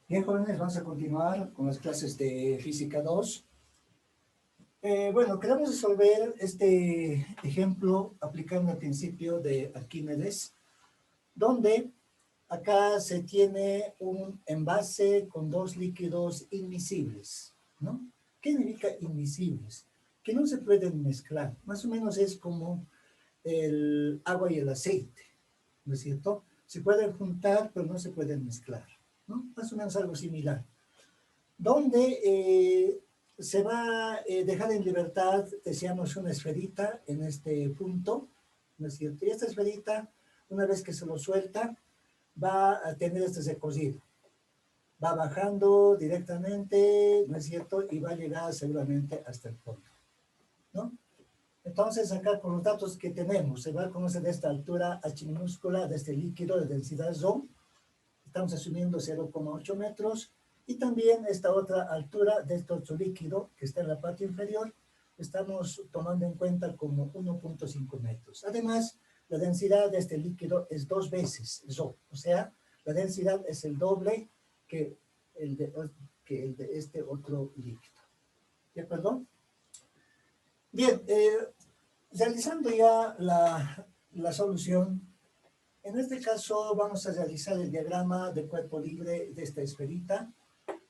Bien, jóvenes, vamos a continuar con las clases de Física 2. Bueno, queremos resolver este ejemplo aplicando el principio de Arquímedes, donde acá se tiene un envase con dos líquidos inmiscibles, ¿no? ¿Qué significa inmiscibles? Que no se pueden mezclar. Más o menos es como el agua y el aceite, ¿no es cierto? Se pueden juntar, pero no se pueden mezclar, ¿no? Más o menos algo similar. Donde se va a dejar en libertad, decíamos, una esferita en este punto, ¿no es cierto? Y esta esferita, una vez que se lo suelta, va a tener este recorrido. Va bajando directamente, ¿no es cierto? Y va a llegar seguramente hasta el fondo, ¿no? Entonces, acá con los datos que tenemos, se va a conocer de esta altura H minúscula de este líquido de densidad Rho. Estamos asumiendo 0,8 metros, y también esta otra altura de este otro líquido que está en la parte inferior, estamos tomando en cuenta como 1,5 metros. Además, la densidad de este líquido es 2 veces Rho, o sea, la densidad es el doble que el de este otro líquido. ¿De acuerdo? Bien, realizando ya la solución, en este caso vamos a realizar el diagrama de cuerpo libre de esta esferita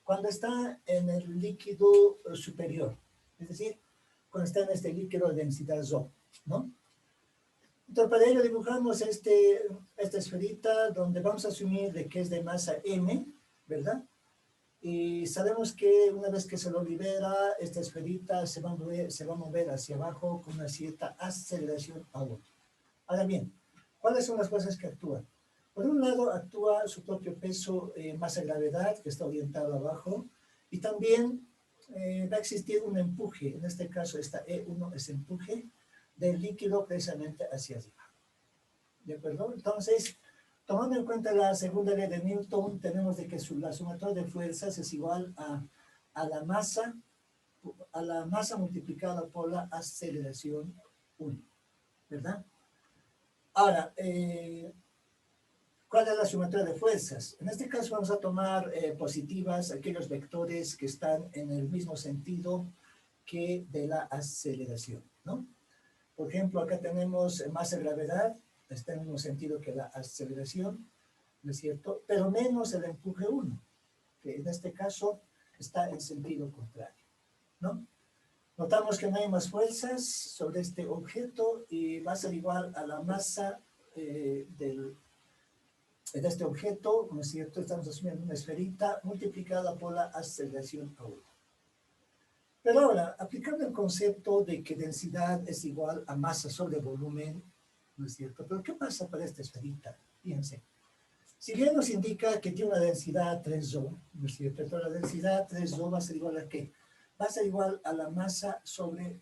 cuando está en el líquido superior, es decir, cuando está en este líquido de densidad Rho, ¿no? Entonces, para ello dibujamos esta esferita donde vamos a asumir de que es de masa M, ¿verdad? Y sabemos que una vez que se lo libera, esta esferita se va a mover hacia abajo con una cierta aceleración ahora. Ahora bien, ¿cuáles son las fuerzas que actúan? Por un lado, actúa su propio peso, masa-gravedad, que está orientado abajo, y también va a existir un empuje, en este caso esta E1 es empuje del líquido precisamente hacia arriba. ¿De acuerdo? Entonces, tomando en cuenta la segunda ley de Newton, tenemos de que la sumatoria de fuerzas es igual a la masa multiplicada por la aceleración 1, ¿verdad? Ahora, ¿cuál es la sumatoria de fuerzas? En este caso vamos a tomar positivas aquellos vectores que están en el mismo sentido que de la aceleración, ¿no? Por ejemplo, acá tenemos masa-gravedad, está en el mismo sentido que la aceleración, ¿no es cierto? Pero menos el empuje 1, que en este caso está en sentido contrario, ¿no? Notamos que no hay más fuerzas sobre este objeto y va a ser igual a la masa de este objeto, ¿no es cierto? Estamos asumiendo una esferita multiplicada por la aceleración ahora. Pero ahora, aplicando el concepto de que densidad es igual a masa sobre volumen, ¿no es cierto? Pero ¿qué pasa para esta esferita? Fíjense. Si bien nos indica que tiene una densidad 3 ρ, ¿no es cierto? Pero la densidad 3 ρ va a ser igual a ¿qué? Va a ser igual a la masa sobre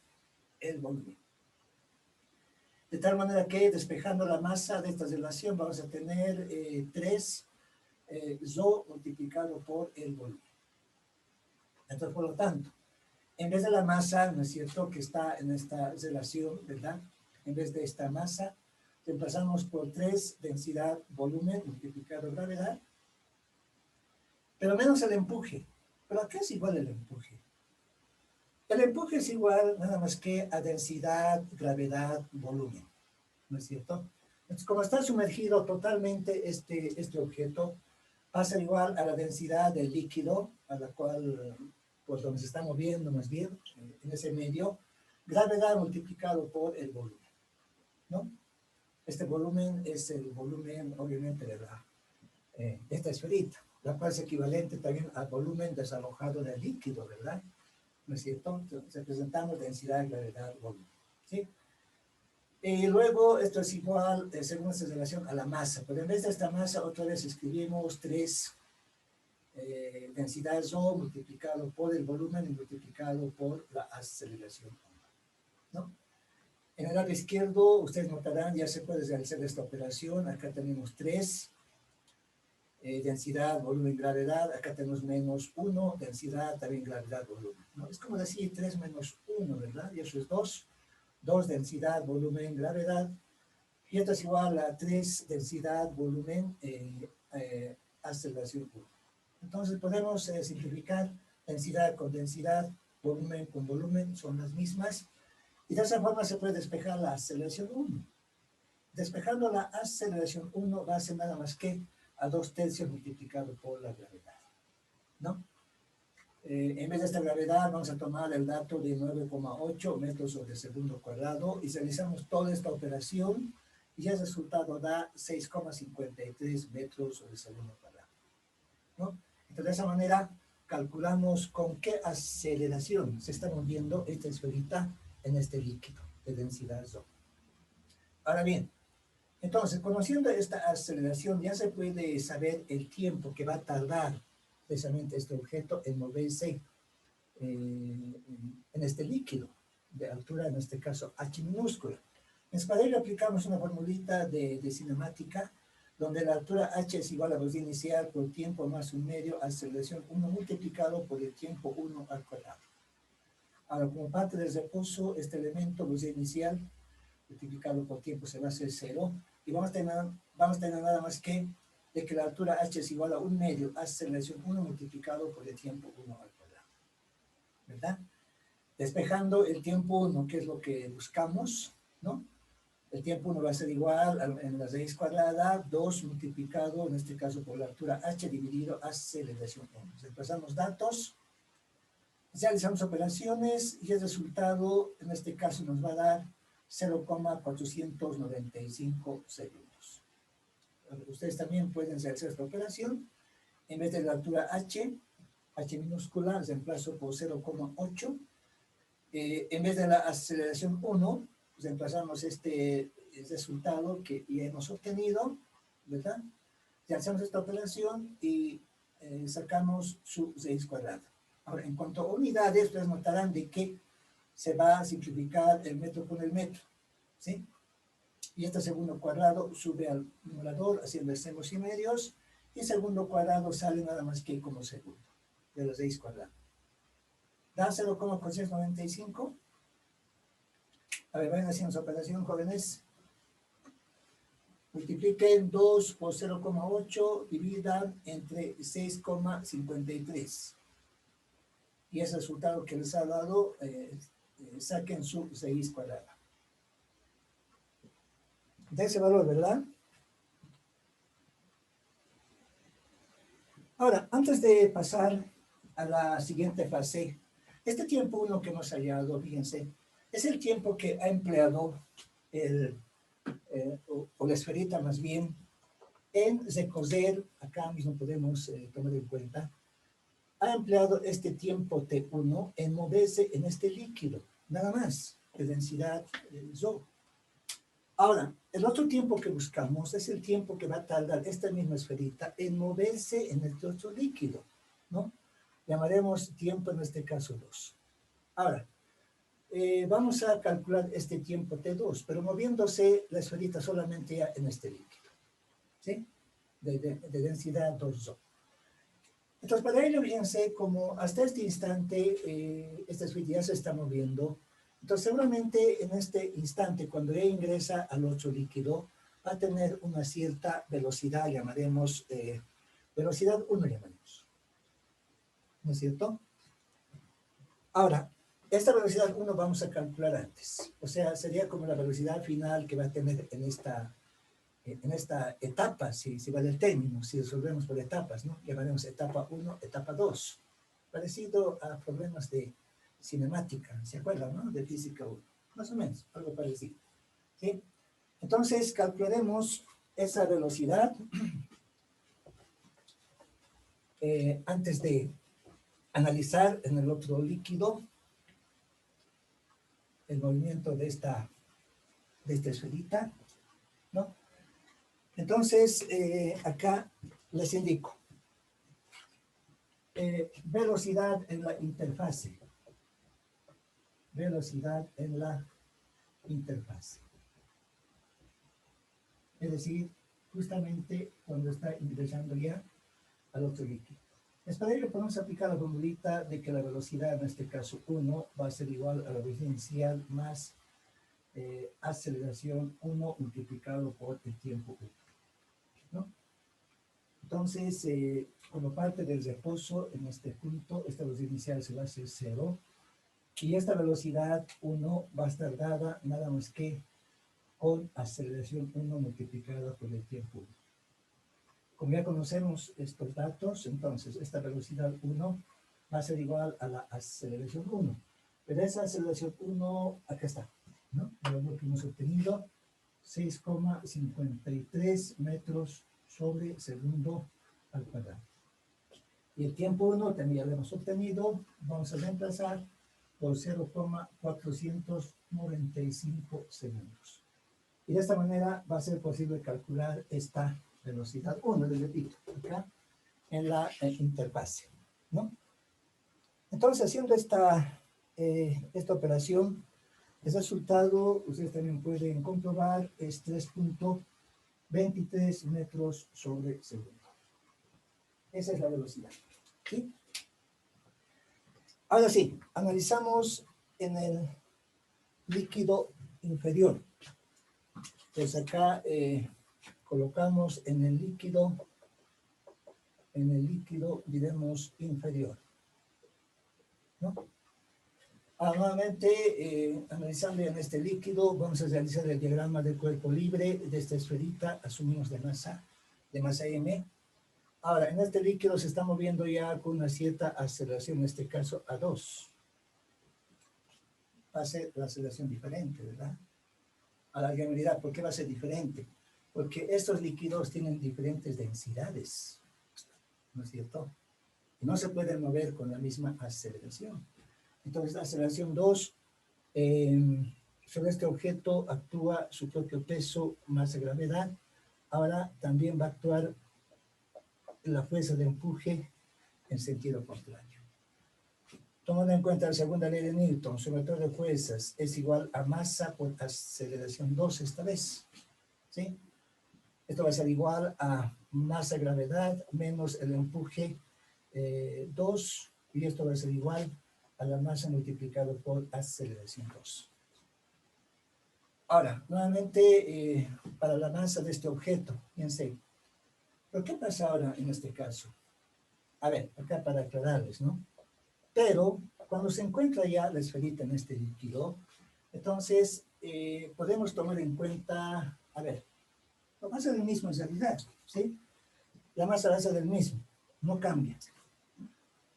el volumen. De tal manera que despejando la masa de esta relación vamos a tener 3 ρ multiplicado por el volumen. Entonces, por lo tanto, en vez de la masa, ¿no es cierto?, que está en esta relación, ¿verdad? En vez de esta masa, reemplazamos por 3 densidad volumen multiplicado gravedad, pero menos el empuje. ¿Pero a qué es igual el empuje? El empuje es igual nada más que a densidad, gravedad, volumen, ¿no es cierto? Entonces, como está sumergido totalmente este objeto, pasa igual a la densidad del líquido, a la cual, pues donde se está moviendo más bien, en ese medio, gravedad multiplicado por el volumen, ¿no? Este volumen es el volumen, obviamente, de esta esferita, la cual es equivalente también al volumen desalojado del líquido, ¿verdad? ¿No es cierto? Entonces, representamos densidad, gravedad, volumen, ¿sí? Y luego esto es igual, según esta relación, a la masa. Pero en vez de esta masa, otra vez escribimos 3 densidad ρ multiplicado por el volumen y multiplicado por la aceleración, ¿no? En el lado izquierdo, ustedes notarán, ya se puede realizar esta operación. Acá tenemos 3, densidad, volumen, gravedad. Acá tenemos menos 1, densidad, también gravedad, volumen, ¿no? Es como decir 3 menos 1, ¿verdad? Y eso es 2. 2 densidad, volumen, gravedad. Y esto es igual a 3 densidad, volumen, aceleración 1. Entonces podemos simplificar densidad con densidad, volumen con volumen, son las mismas. Y de esa forma se puede despejar la aceleración 1. Despejando la aceleración 1 va a ser nada más que a 2/3 multiplicado por la gravedad, ¿no? En vez de esta gravedad vamos a tomar el dato de 9,8 metros sobre segundo cuadrado y realizamos toda esta operación y el resultado da 6,53 metros sobre segundo cuadrado, ¿no? Entonces de esa manera calculamos con qué aceleración se está moviendo esta esferita en este líquido de densidad ρ. Ahora bien, entonces conociendo esta aceleración ya se puede saber el tiempo que va a tardar precisamente este objeto en moverse en este líquido de altura, en este caso h minúscula. Entonces para ello aplicamos una formulita de cinemática donde la altura h es igual a velocidad inicial por tiempo más un medio, aceleración 1 multiplicado por el tiempo 1 al cuadrado. Ahora, como parte del reposo, este elemento, velocidad inicial, multiplicado por tiempo se va a hacer 0, y vamos a tener nada más que de que la altura h es igual a un medio, aceleración 1 multiplicado por el tiempo 1 al cuadrado, ¿verdad? Despejando el tiempo 1, que es lo que buscamos, ¿no? El tiempo 1 va a ser igual en la raíz cuadrada, 2 multiplicado, en este caso por la altura h dividido aceleración 1. Reemplazamos datos, realizamos operaciones y el resultado, en este caso, nos va a dar 0,495 segundos. Ustedes también pueden realizar esta operación. En vez de la altura h minúscula, reemplazo por 0,8. En vez de la aceleración 1, reemplazamos este resultado que ya hemos obtenido, ¿verdad? Realizamos esta operación y sacamos su raíz cuadrada. Ahora, en cuanto a unidades, ustedes notarán de que se va a simplificar el metro con el metro, ¿sí? Y este segundo cuadrado sube al numerador haciendo extremos y medios, y el segundo cuadrado sale nada más que como segundo, de la raíz cuadrada. Da 0,495. A ver, vayan haciendo su operación, jóvenes. Multipliquen 2 por 0,8, dividan entre 6,53. Y ese resultado que les ha dado, saquen su raíz cuadrada. De ese valor, ¿verdad? Ahora, antes de pasar a la siguiente fase, este tiempo 1 que hemos hallado, fíjense, es el tiempo que ha empleado o la esferita más bien, en recorrer, acá mismo podemos tomar en cuenta, ha empleado este tiempo T1 en moverse en este líquido, nada más, de densidad ρ. Ahora, el otro tiempo que buscamos es el tiempo que va a tardar esta misma esferita en moverse en este otro líquido, ¿no? Llamaremos tiempo en este caso 2. Ahora, vamos a calcular este tiempo T2, pero moviéndose la esferita solamente ya en este líquido, ¿sí? De densidad 2ρ. Entonces, para ello, fíjense, como hasta este instante esta esferita ya se está moviendo, entonces seguramente en este instante, cuando ella ingresa al otro líquido, va a tener una cierta velocidad, llamaremos velocidad 1, llamaremos. ¿No es cierto? Ahora, esta velocidad 1 vamos a calcular antes. O sea, sería como la velocidad final que va a tener en esta etapa, si vale el término, si resolvemos por etapas, ¿no? Llamaremos etapa 1, etapa 2. Parecido a problemas de cinemática, ¿se acuerdan, no? De física 1. Más o menos, algo parecido. ¿Sí? Entonces, calcularemos esa velocidad antes de analizar en el otro líquido el movimiento de esta esferita, ¿no? Entonces, acá les indico velocidad en la interfase. Velocidad en la interfase. Es decir, justamente cuando está ingresando ya al otro líquido. Es para ello podemos aplicar la formulita de que la velocidad, en este caso 1, va a ser igual a la velocidad inicial más aceleración 1 multiplicado por el tiempo 1, ¿no? Entonces, como parte del reposo en este punto, esta velocidad inicial se va a hacer 0, y esta velocidad 1 va a estar dada nada más que con aceleración 1 multiplicada por el tiempo 1. Como ya conocemos estos datos, entonces esta velocidad 1 va a ser igual a la aceleración 1. Pero esa aceleración 1, acá está, ¿no? Lo que hemos obtenido, 6,53 metros sobre segundo al cuadrado. Y el tiempo 1 también ya lo hemos obtenido, vamos a reemplazar por 0,495 segundos. Y de esta manera va a ser posible calcular esta velocidad 1, les repito, acá en la interfase, ¿no? Entonces, haciendo esta operación, el resultado, ustedes también pueden comprobar, es 3,23 metros sobre segundo. Esa es la velocidad, ¿sí? Ahora sí, analizamos en el líquido inferior. Pues acá colocamos en el líquido, diremos, inferior, ¿no? Nuevamente, analizando en este líquido, vamos a realizar el diagrama del cuerpo libre de esta esferita, asumimos de masa M. Ahora, en este líquido se está moviendo ya con una cierta aceleración, en este caso A2. Va a ser la aceleración diferente, ¿verdad? A alguien me dirá, ¿por qué va a ser diferente? Porque estos líquidos tienen diferentes densidades, ¿no es cierto? Y no se pueden mover con la misma aceleración. Entonces, la aceleración 2, sobre este objeto actúa su propio peso más gravedad. Ahora también va a actuar la fuerza de empuje en sentido contrario. Tomando en cuenta la segunda ley de Newton, su vector de fuerzas es igual a masa por aceleración 2 esta vez, ¿sí? Esto va a ser igual a masa gravedad menos el empuje 2, y esto va a ser igual a la masa multiplicado por aceleración 2. Ahora, nuevamente, para la masa de este objeto, fíjense, ¿pero qué pasa ahora en este caso? A ver, acá para aclararles, ¿no? Pero cuando se encuentra ya la esferita en este líquido, entonces podemos tomar en cuenta, a ver, la masa del mismo en realidad, ¿sí? La masa va a ser del mismo, no cambia.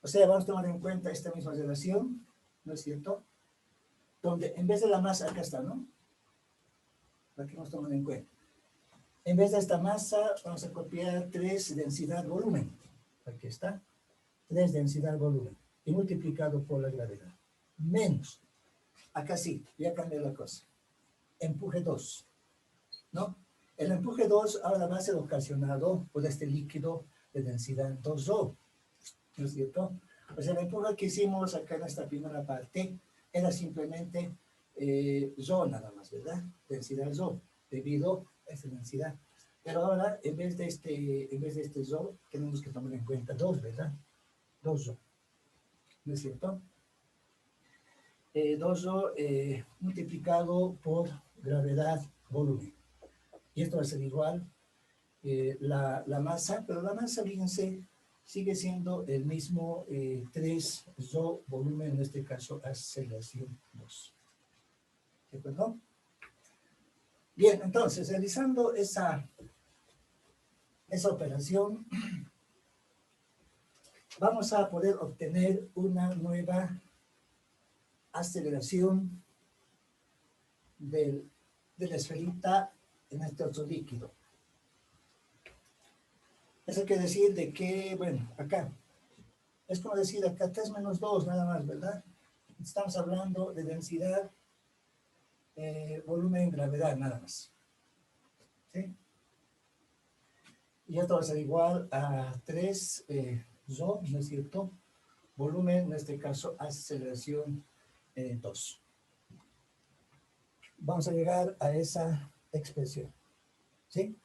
O sea, vamos a tomar en cuenta esta misma relación, ¿no es cierto? Donde en vez de la masa, acá está, ¿no? La que vamos a tomar en cuenta. En vez de esta masa, vamos a copiar 3 densidad volumen. Aquí está. 3 densidad volumen. Y multiplicado por la gravedad. Menos. Acá sí, ya cambió la cosa. Empuje 2. ¿No? El empuje 2 ahora va a ser ocasionado por este líquido de densidad 2ρ. ¿No es cierto? O sea, el empuje que hicimos acá en esta primera parte era simplemente ρ nada más, ¿verdad? Densidad ρ, debido a esta densidad. Pero ahora, en vez de este ρ, tenemos que tomar en cuenta 2, ¿verdad? 2ρ. ¿No es cierto? 2ρ multiplicado por gravedad volumen. Y esto va a ser igual la masa, pero la masa, fíjense, sigue siendo el mismo 3ρ volumen, en este caso aceleración 2. ¿De acuerdo? Bien, entonces, realizando esa operación, vamos a poder obtener una nueva aceleración de la esferita en este otro líquido. Eso quiere decir de que, bueno, acá, es como decir acá 3 menos 2 nada más, ¿verdad? Estamos hablando de densidad, volumen, gravedad, nada más. ¿Sí? Y esto va a ser igual a 3 ρ, ¿no es cierto? Volumen, en este caso, aceleración 2. Vamos a llegar a esa expresión. ¿Sí?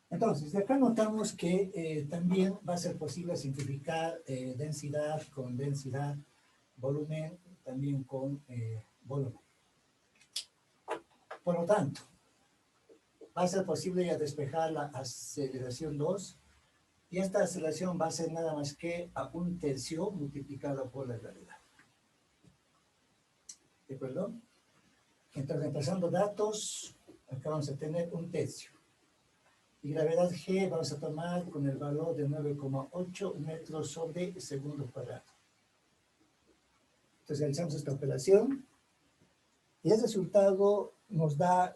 Entonces, de acá notamos que también va a ser posible simplificar densidad con densidad, volumen también con volumen. Por lo tanto, va a ser posible ya despejar la aceleración 2 Y esta aceleración va a ser nada más que a 1/3 multiplicado por la gravedad. ¿De acuerdo? Entonces, reemplazando datos, acá vamos a tener 1/3. Y gravedad G vamos a tomar con el valor de 9,8 metros sobre segundo cuadrado. Entonces, realizamos esta operación. Y el resultado nos da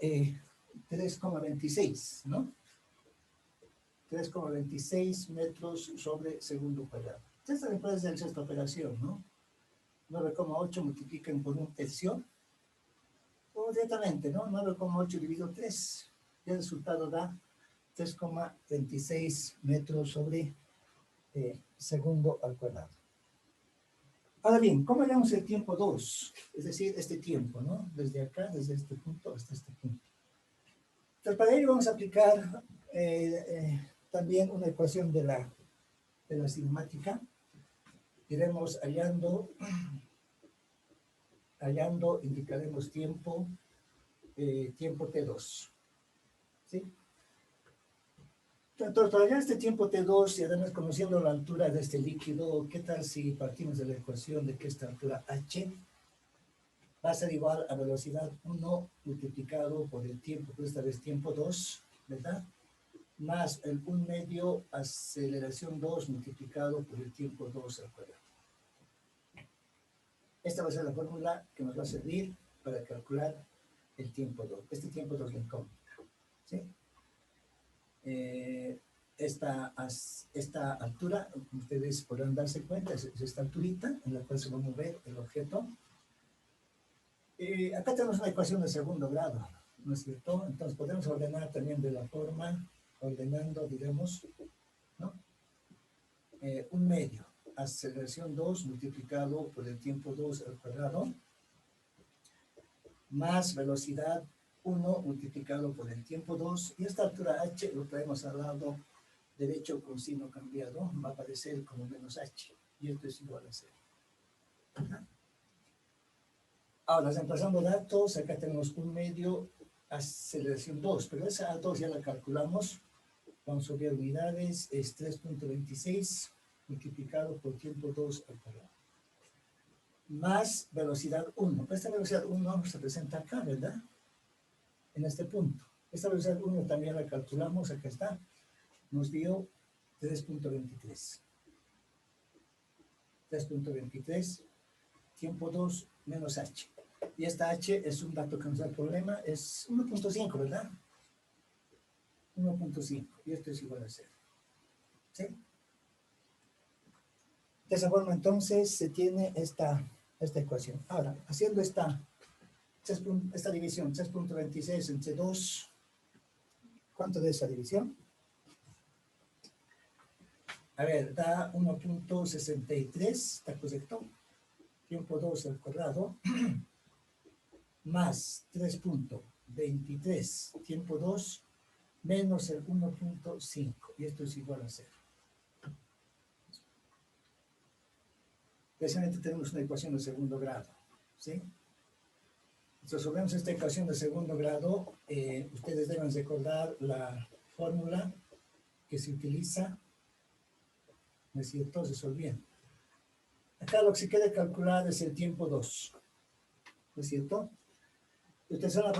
3,26, ¿no? 3,26 metros sobre segundo cuadrado. Entonces, después de esta operación, ¿no? 9,8 multiplican por 1/3, o directamente, ¿no? 9,8 dividido 3, y el resultado da 3,26 metros sobre segundo al cuadrado. Ahora bien, ¿cómo hallamos el tiempo 2? Es decir, este tiempo, ¿no? Desde acá, desde este punto hasta este punto. Entonces, para ello vamos a aplicar también una ecuación de la cinemática. Iremos hallando, indicaremos tiempo T2. ¿Sí? Entonces, para hallar este tiempo T2 y además conociendo la altura de este líquido, ¿qué tal si partimos de la ecuación de que esta altura h va a ser igual a velocidad 1 multiplicado por el tiempo, pues esta vez tiempo 2, ¿verdad? Más el 1/2 aceleración 2 multiplicado por el tiempo 2 al cuadrado. Esta va a ser la fórmula que nos va a servir para calcular el tiempo 2. Este tiempo 2 es la incógnita, ¿sí? Esta altura, como ustedes podrán darse cuenta, es esta alturita en la cual se va a mover el objeto. Acá tenemos una ecuación de segundo grado, ¿no es cierto? Entonces podemos ordenar también de la forma, ordenando, digamos, ¿no? 1/2 aceleración 2 multiplicado por el tiempo 2 al cuadrado, más velocidad 1 multiplicado por el tiempo 2, y esta altura h lo traemos al lado derecho con signo cambiado, va a aparecer como menos h, y esto es igual a 0. Ahora, reemplazando datos, acá tenemos 1/2 aceleración 2, pero esa 2 ya la calculamos, vamos a obviar unidades, es 3,26 multiplicado por tiempo 2 al cuadrado, más velocidad 1. Esta velocidad 1 se presenta acá, ¿verdad? En este punto. Esta velocidad 1 también la calculamos, acá está, nos dio 3,23. 3,23, tiempo 2 menos h. Y esta h es un dato que nos da el problema, es 1,5, ¿verdad? 1,5, y esto es igual a 0. ¿Sí? De esa forma, entonces, se tiene esta ecuación. Ahora, haciendo esta división, 3,26 entre 2, ¿cuánto de esa división? A ver, da 1,63, ¿está correcto? Tiempo 2 al cuadrado, más 3,23, tiempo 2, menos el 1,5, y esto es igual a 0. Precisamente tenemos una ecuación de segundo grado, ¿sí? Si resolvemos esta ecuación de segundo grado, ustedes deben recordar la fórmula que se utiliza, ¿no es cierto?, resolviendo. Acá lo que se quiere calcular es el tiempo 2, ¿no es cierto? Utilizar la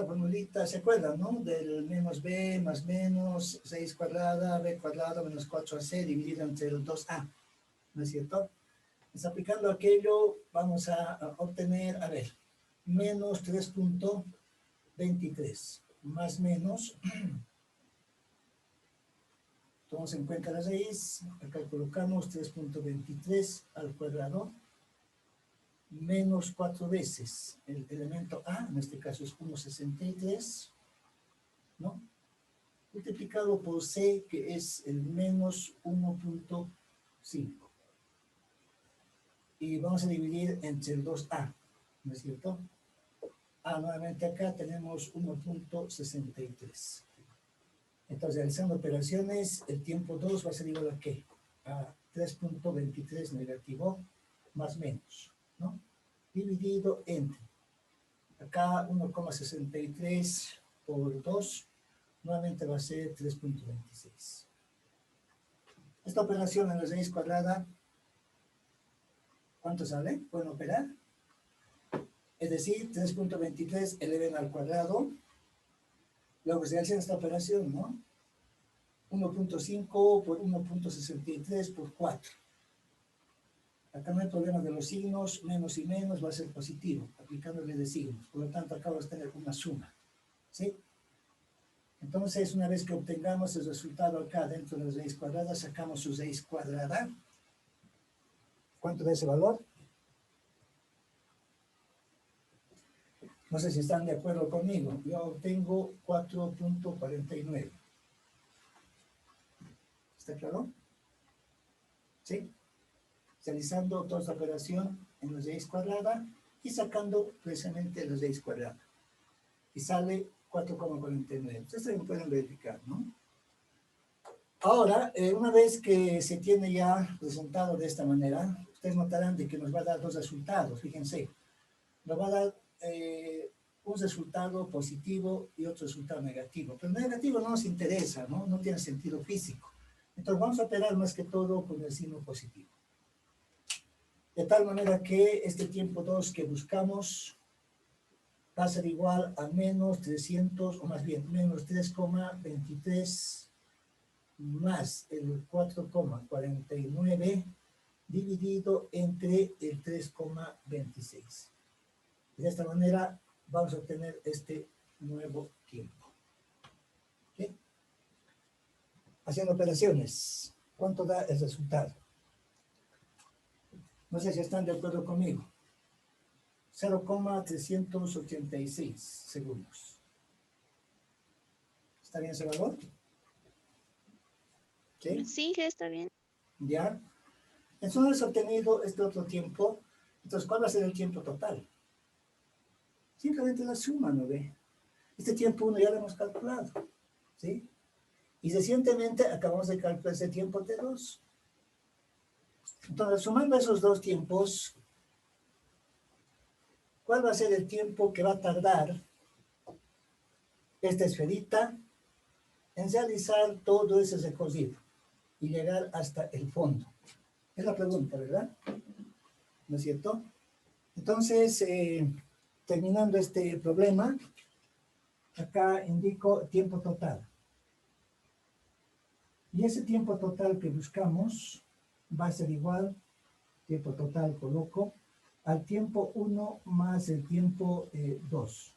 formulita, ¿se acuerdan, no? Del menos b más menos 6 cuadrada, b cuadrado menos 4ac dividido entre el 2a, ¿no es cierto? Pues aplicando aquello vamos a obtener, a ver, menos 3,23, más menos, tomamos en cuenta la raíz, acá colocamos 3,23 al cuadrado, menos 4 veces el elemento a, en este caso es 1,63, ¿no? Multiplicado por c, que es el menos 1,5. Y vamos a dividir entre el 2a, ¿no es cierto? Nuevamente acá tenemos 1,63. Entonces, realizando operaciones, el tiempo 2 va a ser igual a ¿qué? A 3,23 negativo más menos, ¿no? Dividido entre, acá 1,63 por 2, nuevamente va a ser 3,26. Esta operación en la raíz cuadrada, ¿cuánto sale? ¿Pueden operar? Es decir, 3.23 eleven al cuadrado. Luego se hace esta operación, ¿no? 1.5 por 1.63 por 4. Acá no hay problema de los signos, menos y menos va a ser positivo, aplicándole de signos. Por lo tanto, acá vamos a tener una suma, ¿sí? Entonces, una vez que obtengamos el resultado acá dentro de la raíz cuadrada, sacamos su raíz cuadrada. ¿Cuánto da ese valor? No sé si están de acuerdo conmigo. Yo obtengo 4.49. ¿Está claro? ¿Sí? Realizando toda esta operación en la raíz cuadrada y sacando precisamente la raíz cuadrada. Y sale 4,49. Ustedes también pueden verificar, ¿no? Ahora, una vez que se tiene ya resultado de esta manera, ustedes notarán de que nos va a dar dos resultados, fíjense. Nos va a dar un resultado positivo y otro resultado negativo. Pero el negativo no nos interesa, ¿no? No tiene sentido físico. Entonces vamos a operar más que todo con el signo positivo. De tal manera que este tiempo 2 que buscamos va a ser igual a menos 300, o más bien, menos 3,23 más el 4,49 dividido entre el 3,26. De esta manera vamos a obtener este nuevo tiempo. ¿Okay? Haciendo operaciones, ¿cuánto da el resultado? No sé si están de acuerdo conmigo. 0,386 segundos. ¿Está bien ese valor? ¿Sí? Sí, está bien. ¿Ya? Entonces obtenido este otro tiempo. Entonces, ¿cuál va a ser el tiempo total? Simplemente la suma, ¿no ve? Este tiempo 1 ya lo hemos calculado, ¿sí? Y recientemente acabamos de calcular ese tiempo T2. Entonces, sumando esos dos tiempos, ¿cuál va a ser el tiempo que va a tardar esta esferita en realizar todo ese recorrido y llegar hasta el fondo? Es la pregunta, ¿verdad? ¿No es cierto? Entonces, terminando este problema, acá indico tiempo total. Y ese tiempo total que buscamos va a ser igual, tiempo total coloco, al tiempo 1 más el tiempo 2.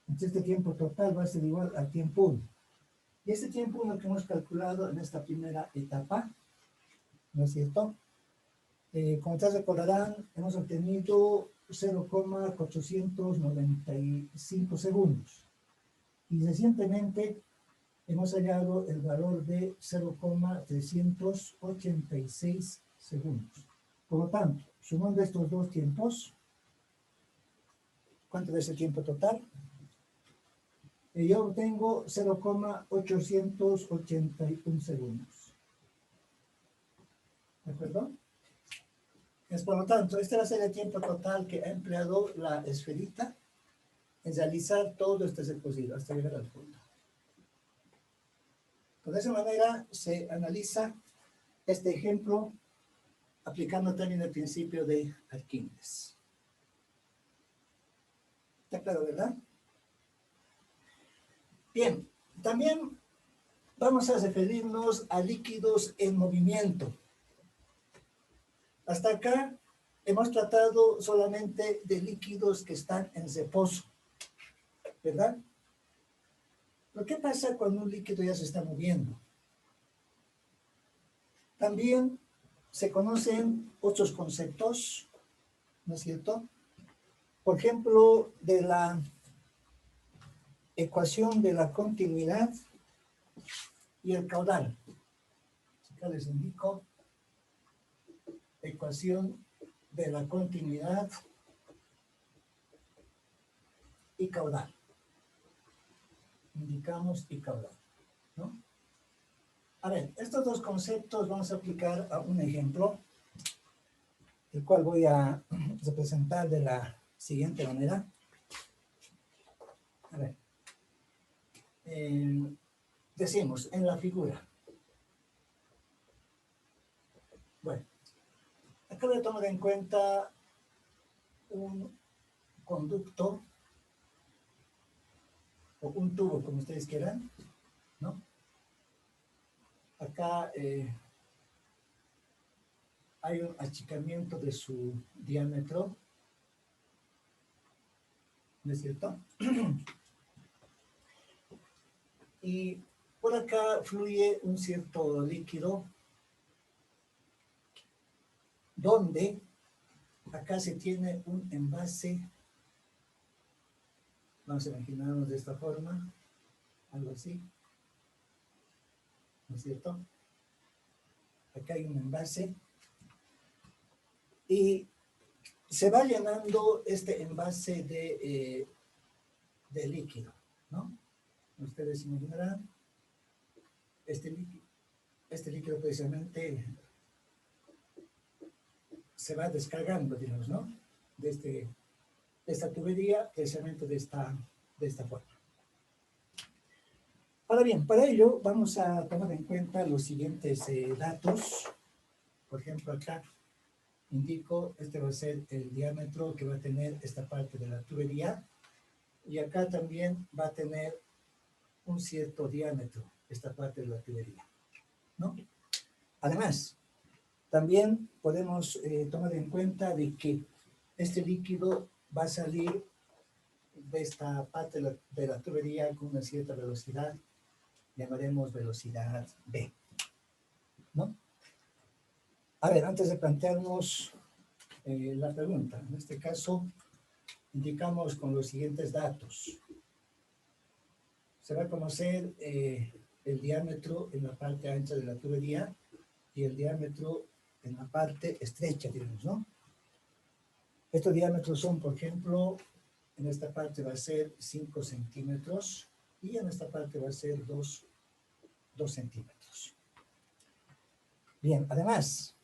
Entonces este tiempo total va a ser igual al tiempo 1. Y este tiempo 1 que hemos calculado en esta primera etapa, ¿no es cierto? Como ustedes recordarán, hemos obtenido 0,495 segundos. Y recientemente hemos hallado el valor de 0,386 segundos. Por lo tanto, sumando estos dos tiempos, ¿cuánto es el tiempo total? Yo obtengo 0,881 segundos. ¿De acuerdo? Por lo tanto, este va a ser el tiempo total que ha empleado la esferita en realizar todo este recorrido hasta llegar al fondo. De esa manera se analiza este ejemplo aplicando también el principio de Arquímedes. ¿Está claro, verdad? Bien, también vamos a referirnos a líquidos en movimiento. Hasta acá hemos tratado solamente de líquidos que están en reposo, ¿verdad? Pero ¿qué pasa cuando un líquido ya se está moviendo? También se conocen otros conceptos, ¿no es cierto? Por ejemplo, de la ecuación de la continuidad y el caudal. Acá les indico ecuación de la continuidad y caudal. Indicamos y caudal, ¿no? A ver, estos dos conceptos vamos a aplicar a un ejemplo, el cual voy a representar de la siguiente manera. A ver, decimos en la figura, Bueno, acá voy a tomar en cuenta un conducto o un tubo, como ustedes quieran, ¿no? Acá hay un achicamiento de su diámetro, ¿no es cierto? Y por acá fluye un cierto líquido donde acá se tiene un envase, vamos a imaginarnos de esta forma, algo así, ¿no es cierto? Acá hay un envase y se va llenando este envase de líquido, ¿no? Ustedes imaginarán, este líquido precisamente se va descargando, digamos, ¿no? De esta tubería, precisamente de esta forma. Ahora bien, para ello vamos a tomar en cuenta los siguientes datos. Por ejemplo, acá indico, este va a ser el diámetro que va a tener esta parte de la tubería, y acá también va a tener un cierto diámetro, esta parte de la tubería, ¿no? Además, también podemos tomar en cuenta de que este líquido va a salir de esta parte de la tubería con una cierta velocidad, llamaremos velocidad B, ¿no? A ver, antes de plantearnos la pregunta, en este caso, indicamos con los siguientes datos. Se va a conocer el diámetro en la parte ancha de la tubería y el diámetro en la parte estrecha, digamos, ¿no? Estos diámetros son, por ejemplo, en esta parte va a ser 5 centímetros y en esta parte va a ser 2 centímetros. Bien, además,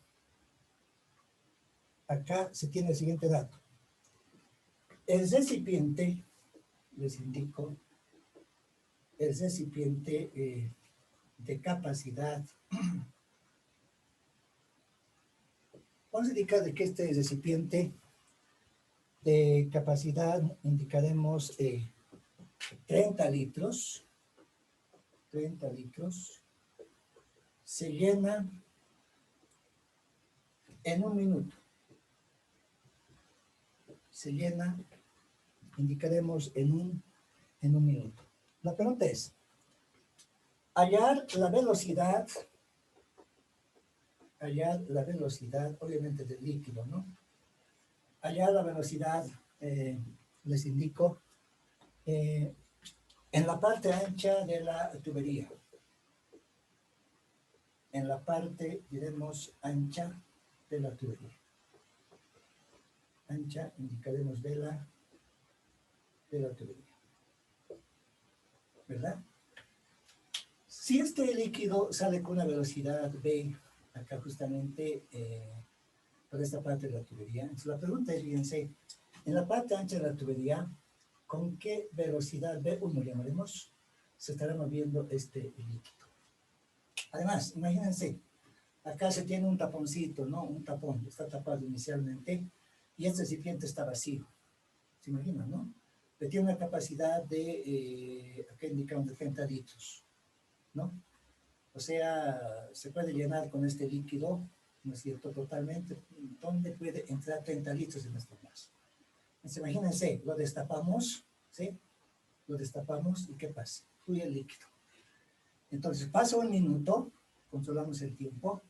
acá se tiene el siguiente dato. El recipiente, les indico, el recipiente de capacidad, vamos a indicar de que este recipiente de capacidad, indicaremos 30 litros, 30 litros, se llena en un minuto. Se llena, indicaremos en un minuto. La pregunta es, hallar la velocidad, obviamente del líquido, ¿no? Hallar la velocidad, les indico, en la parte ancha de la tubería. En la parte, diremos, ancha de la tubería. Ancha, indicaremos de la tubería. ¿Verdad? Si este líquido sale con una velocidad B, acá justamente por esta parte de la tubería, entonces la pregunta es, fíjense, en la parte ancha de la tubería, ¿con qué velocidad B1 llamaremos? Se estará moviendo este líquido. Además, imagínense, acá se tiene un taponcito, ¿no? Un tapón, está tapado inicialmente, y este recipiente está vacío. ¿Se imaginan, no? Que tiene una capacidad de, acá indicamos, de 30 litros, ¿no? O sea, se puede llenar con este líquido, ¿no es cierto?, totalmente, donde puede entrar 30 litros en este vaso. Entonces, imagínense, lo destapamos, ¿sí? Lo destapamos y ¿qué pasa? Fluye el líquido. Entonces, pasa un minuto, controlamos el tiempo,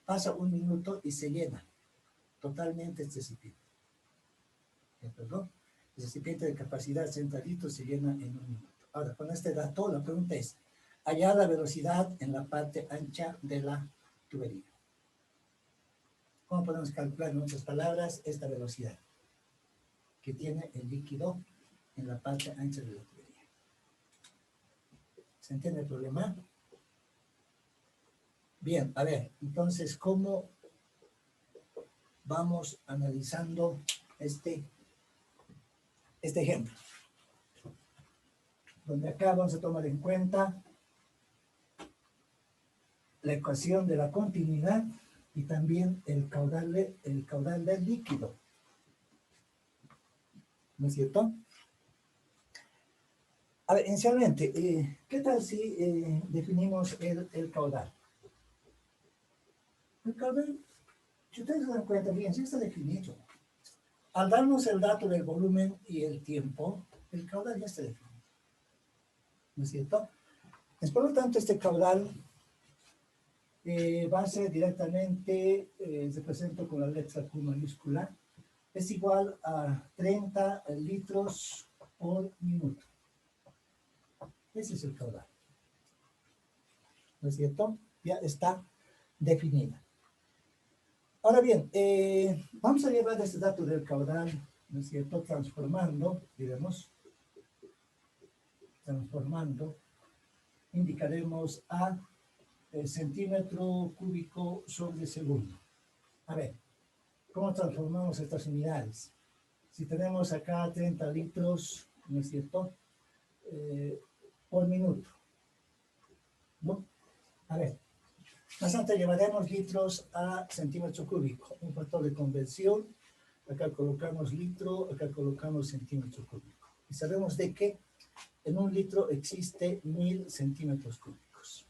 pasa un minuto y se llena totalmente este recipiente. ¿Perdón? El recipiente de capacidad 30 litros se llena en un minuto. Ahora, con este dato, la pregunta es, hallar la velocidad en la parte ancha de la tubería. ¿Cómo podemos calcular, en otras palabras, esta velocidad que tiene el líquido en la parte ancha de la tubería? ¿Se entiende el problema? Bien, a ver, entonces, ¿cómo vamos analizando este ejemplo? Donde acá vamos a tomar en cuenta la ecuación de la continuidad y también el caudal del líquido. ¿No es cierto? A ver, inicialmente, ¿qué tal si definimos el caudal? El caudal, si ustedes se dan cuenta, bien, sí está definido. Al darnos el dato del volumen y el tiempo, el caudal ya está definido. ¿No es cierto? Es por lo tanto, este caudal va a ser directamente, se presenta con la letra Q mayúscula, es igual a 30 litros por minuto. Ese es el caudal. ¿No es cierto? Ya está definida. Ahora bien, vamos a llevar este dato del caudal, ¿no es cierto? Transformando, indicaremos a centímetro cúbico sobre segundo. A ver, ¿cómo transformamos estas unidades? Si tenemos acá 30 litros, ¿no es cierto? Por minuto, ¿no? A ver, más antes llevaremos litros a centímetro cúbico, un factor de conversión. Acá colocamos litro, acá colocamos centímetro cúbico. Y sabemos de que en un litro existe 1000 centímetros cúbicos.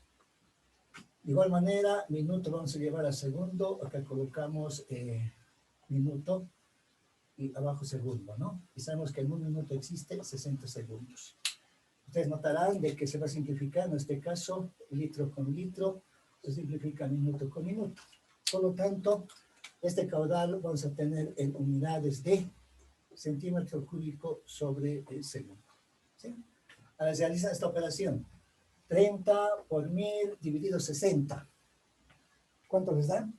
De igual manera, minuto vamos a llevar a segundo, acá colocamos minuto y abajo segundo, ¿no? Y sabemos que en un minuto existe 60 segundos. Ustedes notarán de que se va a simplificar, en este caso, litro con litro, se simplifica minuto con minuto. Por lo tanto, este caudal vamos a tener en unidades de centímetro cúbico sobre el segundo. ¿Sí? Ahora se realiza esta operación. 30 por 1000 dividido 60. ¿Cuánto les da?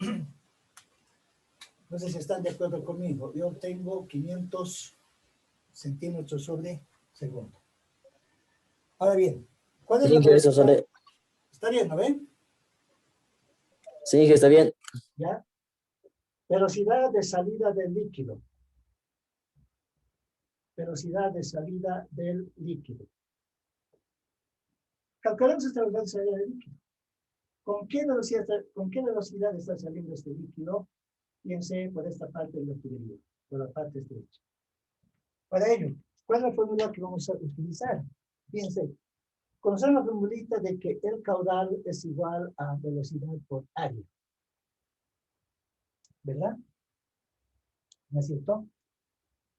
No sé si están de acuerdo conmigo. Yo obtengo 500 centímetros sobre segundo. Ahora bien, ¿cuál es la velocidad? ¿Está bien, no ven? Sí, que está bien. ¿Ya? Velocidad de salida del líquido. Velocidad de salida del líquido. Calculamos esta velocidad de salida del líquido. ¿Con qué velocidad está saliendo este líquido? Fíjense por esta parte de la tubería, por la parte estrecha. Para ello, ¿cuál es la fórmula que vamos a utilizar? Fíjense, conocemos la formulita de que el caudal es igual a velocidad por área. ¿Verdad? ¿No es cierto?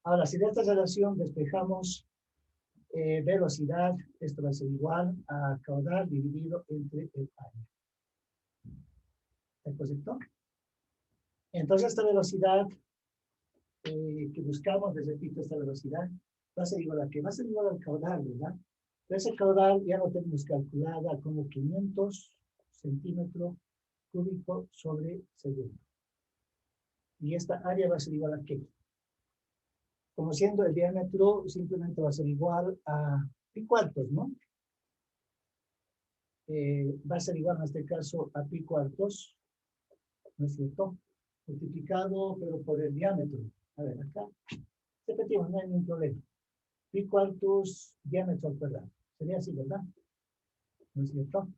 Ahora, si de esta relación despejamos velocidad, esto va a ser igual a caudal dividido entre el área. ¿Está correcto? Entonces, esta velocidad que buscamos, les repito, esta velocidad, va a ser igual a qué? Va a ser igual al caudal, ¿verdad? Pero ese caudal ya lo tenemos calculada como 500 centímetros cúbicos sobre segundo. Y esta área va a ser igual a qué? Como siendo el diámetro, simplemente va a ser igual a pi cuartos, ¿no? Va a ser igual en este caso a pi cuartos, ¿no es cierto? Multiplicado, pero por el diámetro. A ver, acá, repetimos, no hay ningún problema. Pi cuartos, diámetro al cuadrado. Sería así, ¿verdad? ¿No es cierto?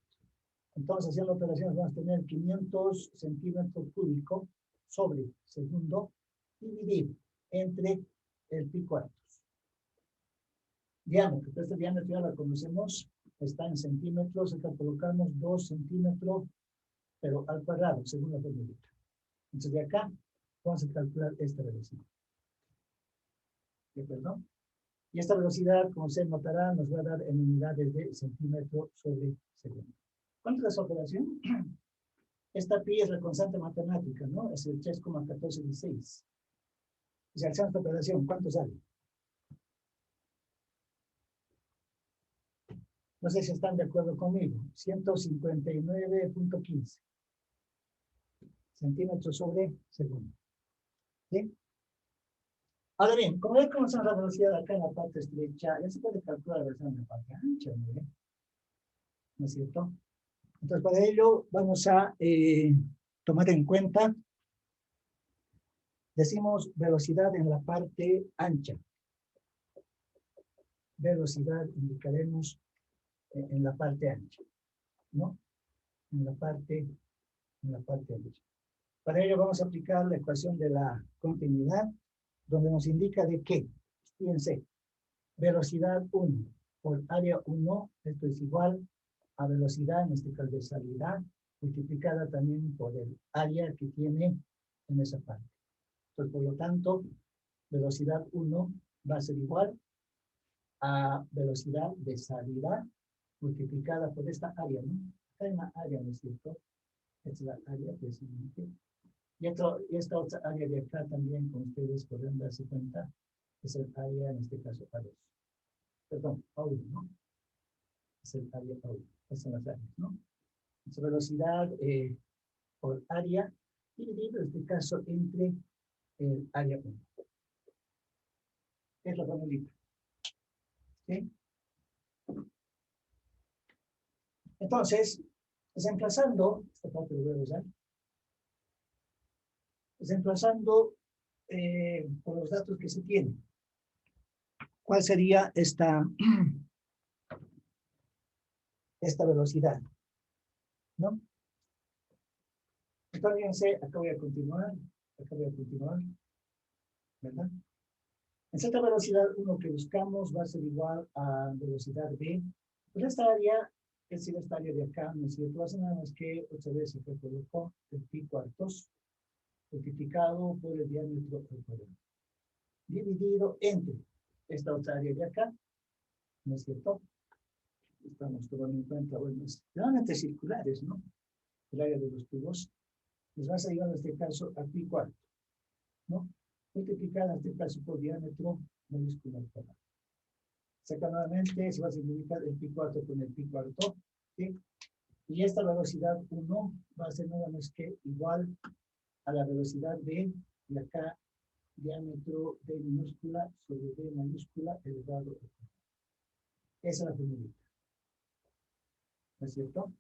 Entonces, haciendo operaciones, vamos a tener 500 centímetros cúbicos sobre segundo dividido entre el pi cuartos. Diámetro, este diámetro ya lo conocemos, está en centímetros, acá colocamos 2 centímetros, pero al cuadrado, según la fórmula. Entonces, de acá vamos a calcular esta velocidad. ¿De acuerdo? Y esta velocidad, como se notará, nos va a dar en unidades de centímetro sobre segundo. ¿Cuánto es esa operación? Esta pi es la constante matemática, ¿no? Es el 3,1416. Si hacemos esta operación, ¿cuánto sale? No sé si están de acuerdo conmigo. 159.15 centímetros sobre segundo. ¿Sí? Ahora bien, como ya conocemos la velocidad acá en la parte estrecha, ya se puede calcular la velocidad en la parte ancha, ¿no? ¿No es cierto? Entonces, para ello vamos a tomar en cuenta, decimos velocidad en la parte ancha. Velocidad indicaremos en la parte ancha, ¿no? En la parte ancha. Para ello vamos a aplicar la ecuación de la continuidad, donde nos indica de que, fíjense, velocidad 1 por área 1, esto es igual a velocidad, en este caso de salida, multiplicada también por el área que tiene en esa parte. Entonces, por lo tanto, velocidad 1 va a ser igual a velocidad de salida multiplicada por esta área, ¿no? Acá hay una área, ¿no es cierto? Esta es la área precisamente. Y esta otra área de acá también, como ustedes podrán darse cuenta, es el área, en este caso, A2. Perdón, A1, ¿no? Es el área A1. Estas son las áreas, ¿no? Esa velocidad por área dividido, en este caso, entre el área 1. Es la formulita. ¿Sí? Entonces, desemplazando, esta parte lo voy a usar, desemplazando por los datos que se tienen. ¿Cuál sería esta velocidad? ¿No? Entonces, fíjense, acá voy a continuar, ¿verdad? En cierta velocidad 1 que buscamos va a ser igual a velocidad B. Pues esta área, es decir, esta área de acá, ¿no es cierto? Hace nada más que otra vez se colocó el pi cuartos multiplicado por el diámetro del cuadrado, dividido entre esta otra área de acá, ¿no es cierto? Estamos tomando en cuenta, bueno, realmente circulares, ¿no? El área de los tubos. Nos va a llegar en este caso a pi cuarto, ¿no? Multiplicada en este caso por diámetro mayúscula al cuadrado. Saca nuevamente, se va a simplificar el pi cuarto con el pi cuarto, ¿sí? Y esta velocidad 1 va a ser nada más que igual a la velocidad de, y acá, diámetro de minúscula sobre d mayúscula elevado al cuadrado. Esa es la formulita. ¿No es cierto?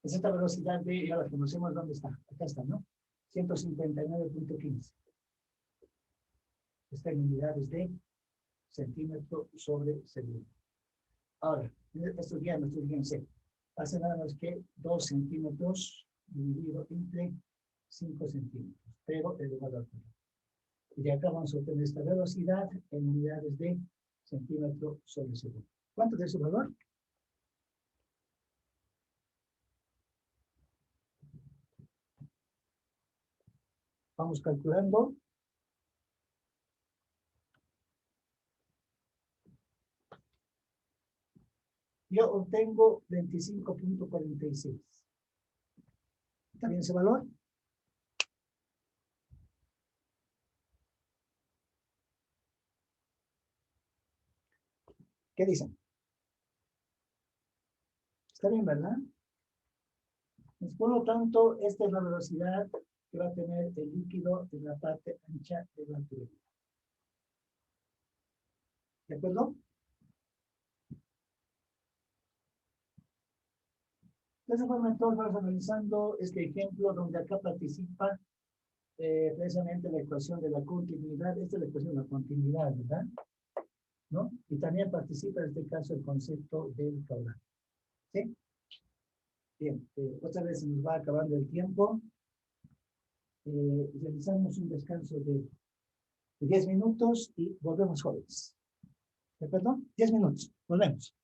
Es esta velocidad de, ya la conocemos, ¿dónde está? Acá está, ¿no? 159.15. Está en unidades de centímetro sobre segundo. Ahora, estos diámetros, fíjense, hace nada más que 2 centímetros dividido entre 5 centímetros, pero elevado al cuadrado. Y de acá vamos a obtener esta velocidad en unidades de centímetro sobre segundo. ¿Cuánto es su valor? Vamos calculando. Yo obtengo 25.46. ¿Está bien ese valor? ¿Qué dicen? Está bien, ¿verdad? Pues, por lo tanto, esta es la velocidad que va a tener el líquido en la parte ancha de la tubería. ¿De acuerdo? De esa forma, entonces, vamos analizando este ejemplo donde acá participa precisamente la ecuación de la continuidad. Esta es la ecuación de la continuidad, ¿verdad? ¿No? Y también participa en este caso el concepto del caudal. ¿Sí? Bien, otra vez se nos va acabando el tiempo. Realizamos un descanso de 10 minutos y volvemos jóvenes. ¿De acuerdo? 10 minutos. Volvemos.